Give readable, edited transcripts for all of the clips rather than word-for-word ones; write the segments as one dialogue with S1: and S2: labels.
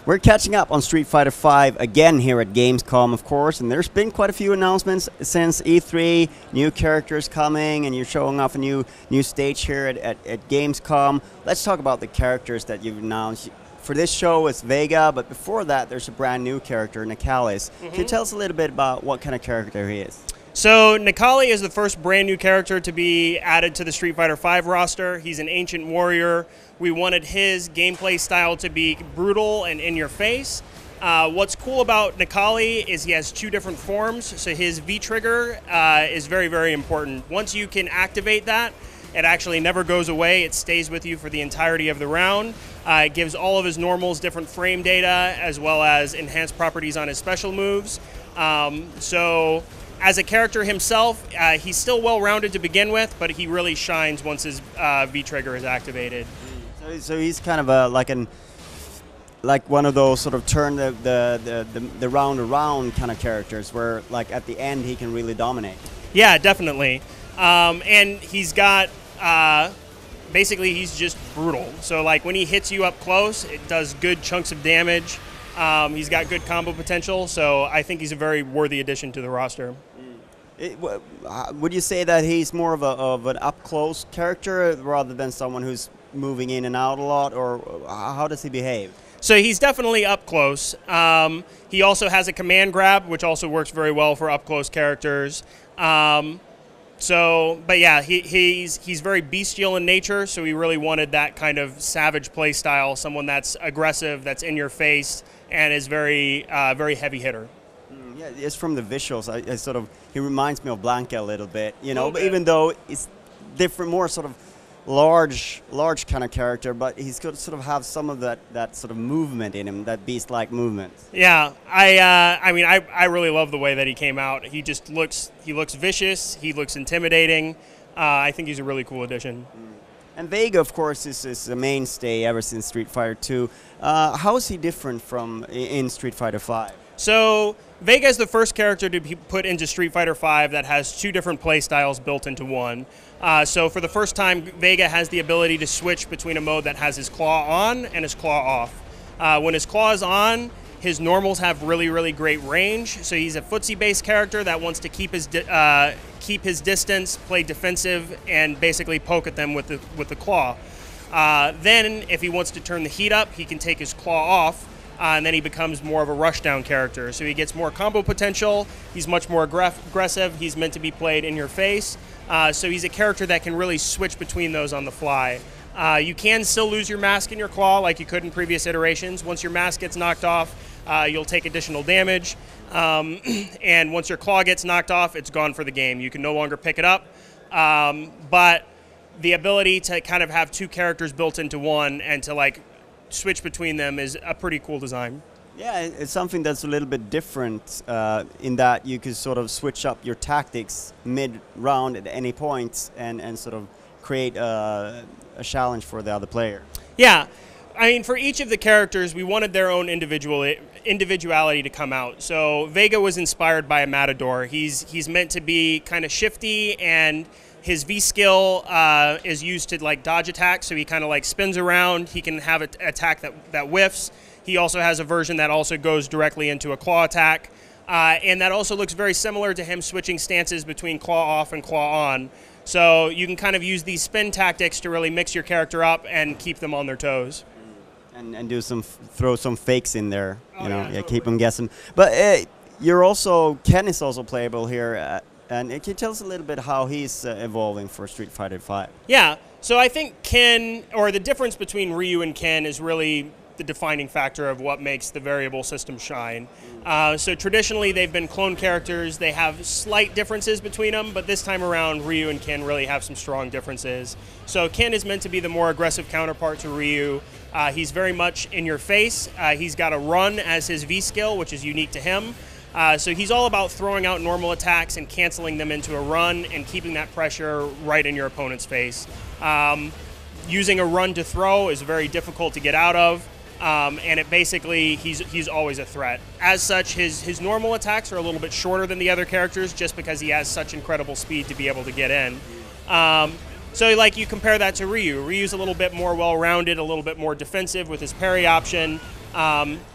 S1: We're catching up on Street Fighter V again here at Gamescom, of course, and there's been quite a few announcements since E3, new characters coming, and you're showing off a new stage here at Gamescom. Let's talk about the characters that you've announced. For this show, it's Vega, but before that, there's a brand new character, Nicola. Can you tell us a little bit about what kind of character he is?
S2: So Nicola is the first brand new character to be added to the Street Fighter V roster. He's an ancient warrior. We wanted his gameplay style to be brutal and in your face. What's cool about Nicola is he has two different forms, so his V-trigger is very, very important. Once you can activate that, it actually never goes away. It stays with you for the entirety of the round. It gives all of his normals different frame data as well as enhanced properties on his special moves. So as a character himself, he's still well-rounded to begin with, but he really shines once his V-trigger is activated.
S1: So he's kind of like one of those sort of turn the round around kind of characters, where like at the end he can really dominate. Yeah,
S2: definitely. And he's got basically he's just brutal. So like when he hits you up close, it does good chunks of damage. He's got good combo potential, so I think he's a very worthy addition to the roster.
S1: Would you say that he's more of an up-close character rather than someone who's moving in and out a lot, or how does he behave?
S2: So he's definitely up close. He also has a command grab, which also works very well for up-close characters. But yeah, he's very bestial in nature, so we really wanted that kind of savage play style, someone that's aggressive, that's in your face, and is very heavy hitter.
S1: Yeah, it's from the visuals. He reminds me of Blanca a little bit, you know. But even though it's different, more sort of large kind of character, but he's going to sort of have some of that sort of movement in him, that beast-like movement.
S2: Yeah, I mean, I really love the way that he came out. He just looks vicious. He looks intimidating. I think he's a really cool addition.
S1: And Vega, of course, is a mainstay ever since Street Fighter 2. How is he different from in Street Fighter 5?
S2: So Vega is the first character to be put into Street Fighter V that has two different play styles built into one. So for the first time, Vega has the ability to switch between a mode that has his claw on and his claw off. When his claw is on, his normals have really, really great range. So he's a footsie-based character that wants to keep his distance, play defensive, and basically poke at them with the claw. Then, if he wants to turn the heat up, he can take his claw off. And then he becomes more of a rushdown character. So he gets more combo potential, he's much more aggressive, he's meant to be played in your face. So he's a character that can really switch between those on the fly. You can still lose your mask in your claw like you could in previous iterations. Once your mask gets knocked off, you'll take additional damage. And once your claw gets knocked off, it's gone for the game. You can no longer pick it up. But the ability to kind of have two characters built into one and to like switch between them is a pretty cool design.
S1: Yeah, it's something that's a little bit different in that you could sort of switch up your tactics mid-round at any point and sort of create a challenge for the other player.
S2: Yeah, I mean, for each of the characters, we wanted their own individuality to come out. So Vega was inspired by a Matador. He's meant to be kind of shifty, and his V skill is used to like dodge attacks, so he kind of like spins around. He can have an attack that whiffs. He also has a version that also goes directly into a claw attack, and that also looks very similar to him switching stances between claw off and claw on. So you can kind of use these spin tactics to really mix your character up and keep them on their toes.
S1: And throw some fakes in there, you know,
S2: totally.
S1: Keep them guessing. But Ken is also playable here. And can you tell us a little bit how he's evolving for Street Fighter V?
S2: Yeah, so I think Ken, or the difference between Ryu and Ken, is really the defining factor of what makes the variable system shine. So traditionally they've been clone characters. They have slight differences between them, but this time around Ryu and Ken really have some strong differences. So Ken is meant to be the more aggressive counterpart to Ryu. He's very much in your face. He's got a run as his V skill, which is unique to him. So he's all about throwing out normal attacks and canceling them into a run and keeping that pressure right in your opponent's face. using a run to throw is very difficult to get out of. And it basically, he's always a threat. As such, his normal attacks are a little bit shorter than the other characters just because he has such incredible speed to be able to get in. So like you compare that to Ryu. Ryu's a little bit more well-rounded, a little bit more defensive with his parry option.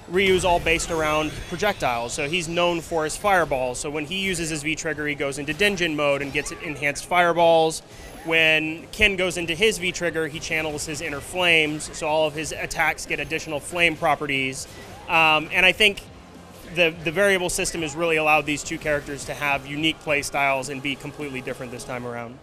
S2: Ryu's all based around projectiles, so he's known for his fireballs. So when he uses his V-trigger, he goes into Denjin mode and gets enhanced fireballs. When Ken goes into his V-trigger, he channels his inner flames, so all of his attacks get additional flame properties. And I think the variable system has really allowed these two characters to have unique play styles and be completely different this time around.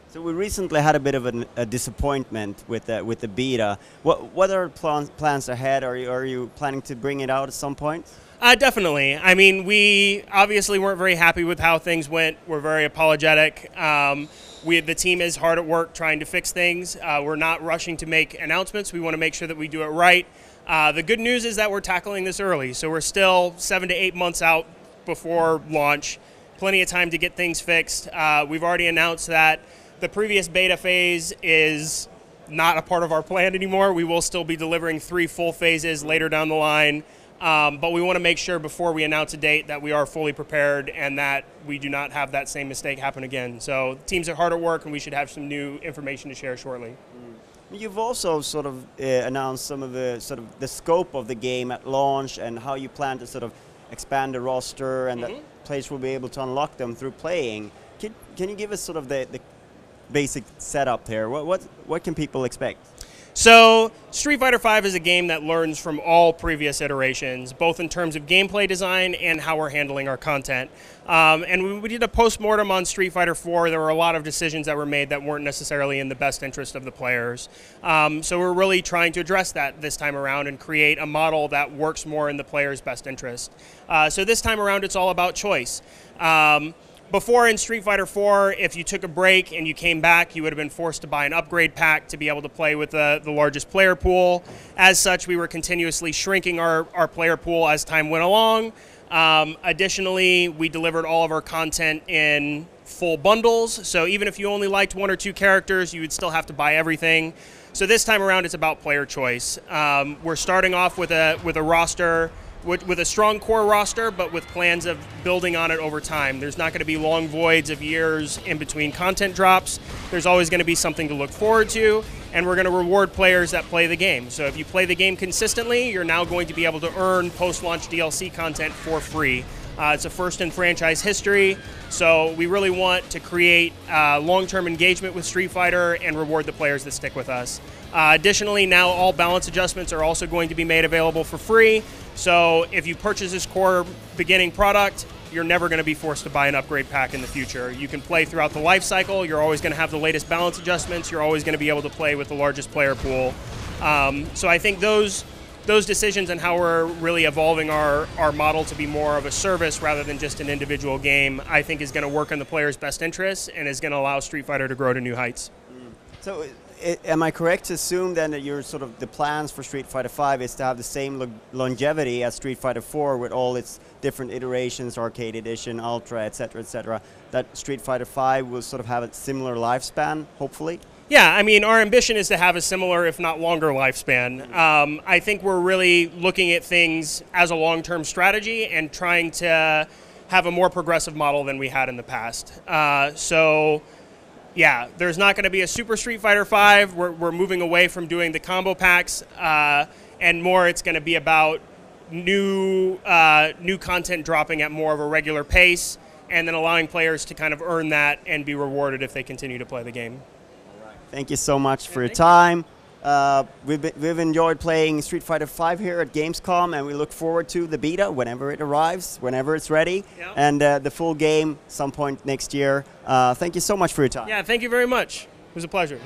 S1: So we recently had a bit of a disappointment with the beta. What are plans ahead? Are you planning to bring it out at some point?
S2: Definitely. I mean, we obviously weren't very happy with how things went. We're very apologetic. The team is hard at work trying to fix things. We're not rushing to make announcements. We want to make sure that we do it right. The good news is that we're tackling this early, so we're still 7 to 8 months out before launch. Plenty of time to get things fixed. We've already announced that the previous beta phase is not a part of our plan anymore. We will still be delivering 3 full phases later down the line. But we want to make sure before we announce a date that we are fully prepared and that we do not have that same mistake happen again. So teams are hard at work and we should have some new information to share shortly.
S1: You've also sort of announced some of the scope of the game at launch and how you plan to sort of expand the roster and that players will be able to unlock them through playing. Can you give us sort of the basic setup here? What can people expect?
S2: So Street Fighter V is a game that learns from all previous iterations, both in terms of gameplay design and how we're handling our content. And we did a post-mortem on Street Fighter IV. There were a lot of decisions that were made that weren't necessarily in the best interest of the players. So we're really trying to address that this time around and create a model that works more in the player's best interest. So this time around, it's all about choice. Before in Street Fighter IV, if you took a break and you came back, you would have been forced to buy an upgrade pack to be able to play with the largest player pool. As such, we were continuously shrinking our player pool as time went along. Additionally, we delivered all of our content in full bundles, so even if you only liked 1 or 2 characters, you would still have to buy everything. So this time around, it's about player choice. We're starting off with a roster with a strong core roster, but with plans of building on it over time. There's not going to be long voids of years in between content drops. There's always going to be something to look forward to, and we're going to reward players that play the game. So if you play the game consistently, you're now going to be able to earn post-launch DLC content for free. It's a first in franchise history, so we really want to create long-term engagement with Street Fighter and reward the players that stick with us. Additionally, now all balance adjustments are also going to be made available for free. So if you purchase this core beginning product, you're never going to be forced to buy an upgrade pack in the future. You can play throughout the life cycle. You're always going to have the latest balance adjustments. You're always going to be able to play with the largest player pool. So I think those decisions and how we're really evolving our model to be more of a service rather than just an individual game, I think is going to work in the player's best interests and is going to allow Street Fighter to grow to new heights.
S1: So am I correct to assume then that your sort of the plans for Street Fighter V is to have the same longevity as Street Fighter IV with all its different iterations, Arcade Edition, Ultra, etc., that Street Fighter V will sort of have a similar lifespan, hopefully?
S2: Yeah, I mean, our ambition is to have a similar, if not longer, lifespan. I think we're really looking at things as a long-term strategy and trying to have a more progressive model than we had in the past. So, yeah, there's not going to be a Super Street Fighter V. We're moving away from doing the combo packs, and more it's going to be about new content dropping at more of a regular pace, and then allowing players to kind of earn that and be rewarded if they continue to play the game.
S1: Thank you so much for your time. We've enjoyed playing Street Fighter V here at Gamescom, and we look forward to the beta whenever it arrives, whenever it's ready, and the full game some point next year. Thank you so much for your time.
S2: Yeah, thank you very much. It was a pleasure.